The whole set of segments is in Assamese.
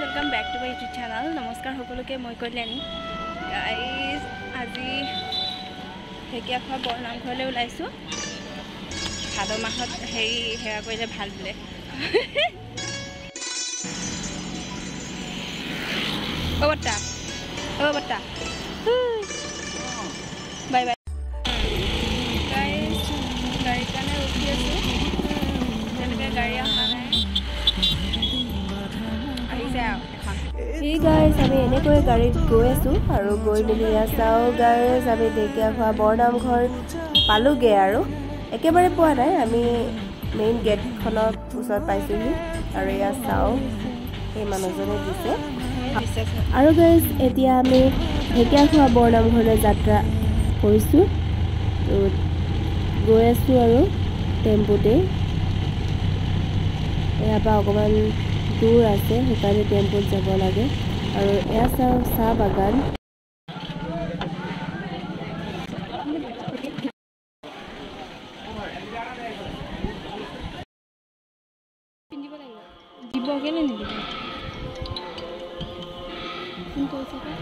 welcome back to my YouTube channel नमस्कार सकलोके मैं कल्याणी गाइस আজি ঢেকিয়াখোৱা বৰনামঘৰলৈ ওলাইছো ভাদ মাহত হেৰি হেয়া কৰিলে ভাল বোলে ও বটা বাই বাই গাইস গাড়ী কাৰণে ৰখি আছো তেনেকৈ গাড়ী অহা নাই Hey guys, আমি এনেকৈ গাড়ীত গৈ আছো আৰু গৈ মিলি আছাও গাইস আমি ঢেকিয়াখোৱা বৰনামঘৰ পালোগে আৰু একেবাৰে পোৱা নাই আমি মেইন গেটখনৰ ওচৰত পাইছোহি আৰু ইয়া চাও এই মানুহজনে দিছে আৰু গাইস এতিয়া আমি ঢেকিয়াখোৱা বৰনামঘৰলৈ যাত্ৰা কৰিছো তো গৈ আছো আৰু টেম্পুতে এয়াবা অকমান दूर আছে হেকাৰে টেম্পোত যাব লাগে আৰু এয়া চাহ বাগান পিন্দিব লাগিব দিব কেনে নিদিব কিন্তু চাকা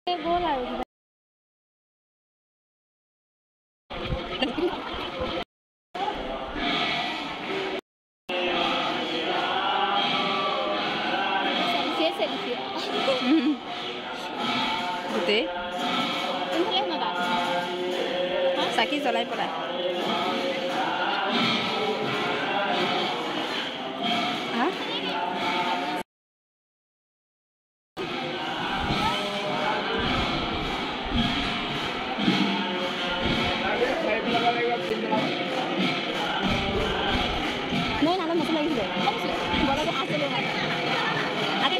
এ গোল আৰু Saki জ্বলাই পড়া হ্যাঁ নাই না মশলা লাগিছে বড়কে আসলে না আরে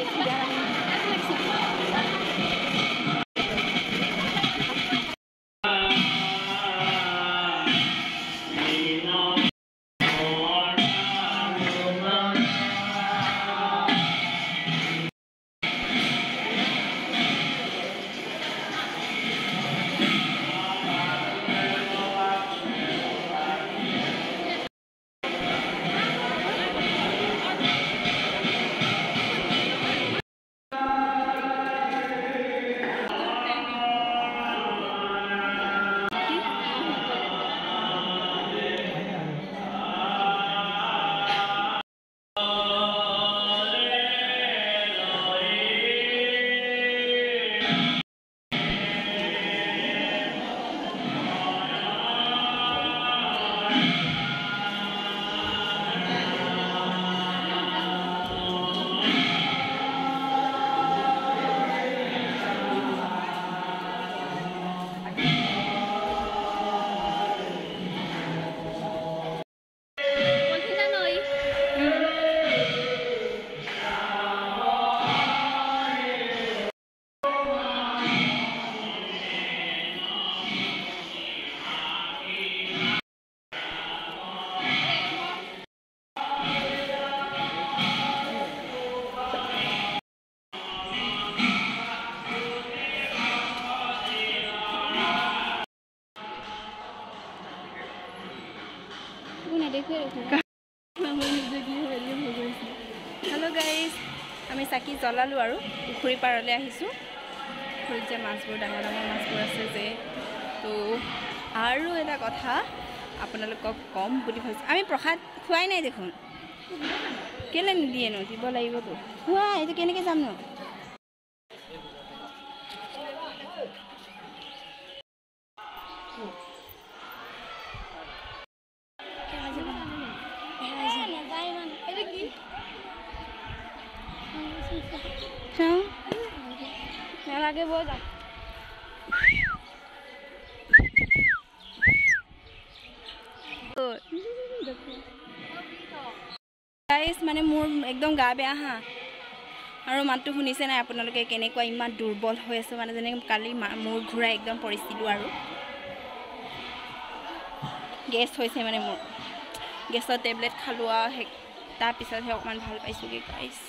हेलो गाइस আমি চাকি জ্বলালো আৰু পুখুৰী পাৰলৈ আহিছো পুখুৰীত যে মাছবোৰ ডাঙৰ ডাঙৰ মাছবোৰ আছে যে তো আৰু এটা কথা আপোনালোকক কম বুলি ভাবিছো আমি প্ৰসাদ খুৱাই নাই দেখোন কেলে নিদিয়ে ন দিব লাগিবতো খুৱা এইটো কেনেকৈ যাম ন आगे बोल गाइस माने मोर एकदम गा बेया हा আৰু মাতটো শুনিছে নাই আপোনালোকে কেনেকুৱা ইমান দুৰ্বল হৈ আছে মানে যেনে কালি মোৰ ঘুৰা একদম পৰিছিল আৰু গেছ হৈছে মানে মোৰ গেছৰ টেবলেট খালোৱা তাৰ পিছত হে অকমান ভাল পাইছো কি গাইস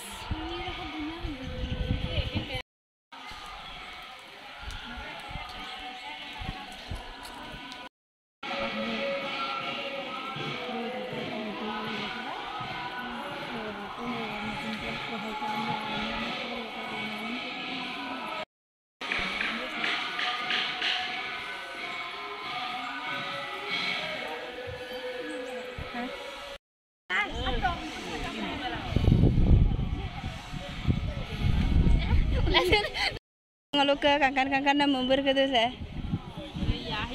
তোমালোক কাংকান না মুম্বইৰ কে দিছে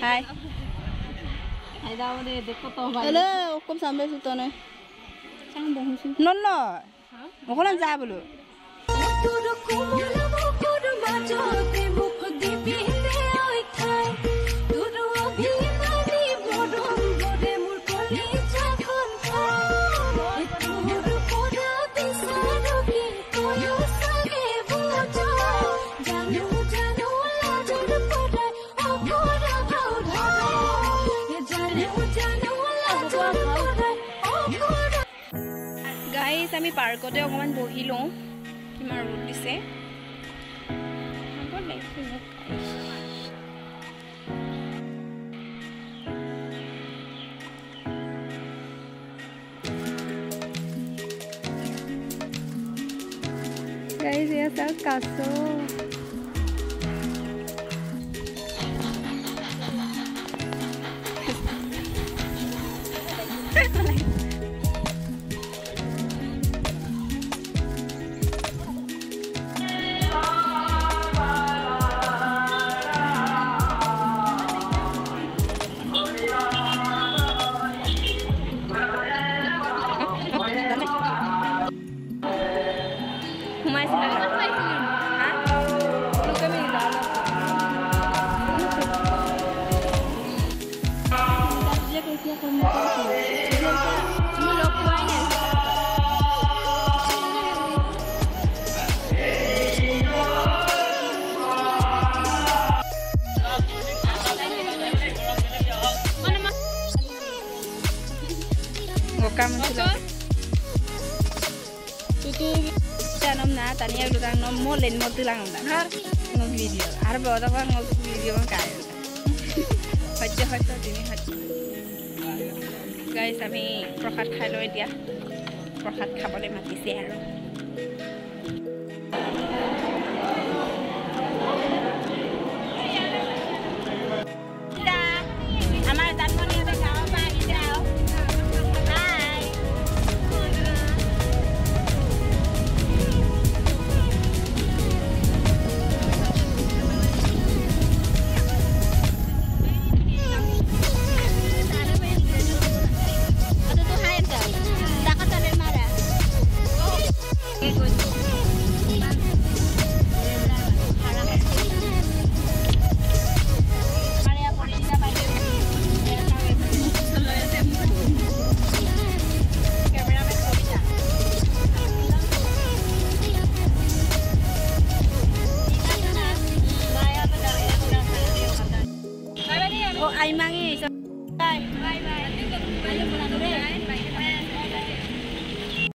হাই আইদাও দে দেখো তো ভাই এলে অকম সামনে সুতনে চাং বহছু নন ন মখন যা বলো তোর কোমল মুকুর মাঝতে মুখ দিবি দে ওই খাই তোর অভিমানী বড়ম বড়ে মোর কলি যখন খাই তোর পড়া দিশারো কি তোয় সাগে বুঝা জানো জানো লাজর পড়ায় অপরা ভাও ধরে জানো জানো লাজর পড়ায় অপরা গাইস আমি পাৰ্কতে অকমান বহি লওঁ কিমান ৰ'দ দিছে গাইস এয়া চাওক কাছ Tanam na tania lutang no mo len mo tulang unda har no video har boda ba no video kan kaya hajja dini hajja guys ami prokhat khai loi dia prokhat khabole matise aro amar danmoni be gawa pa gidao hi Ay mangi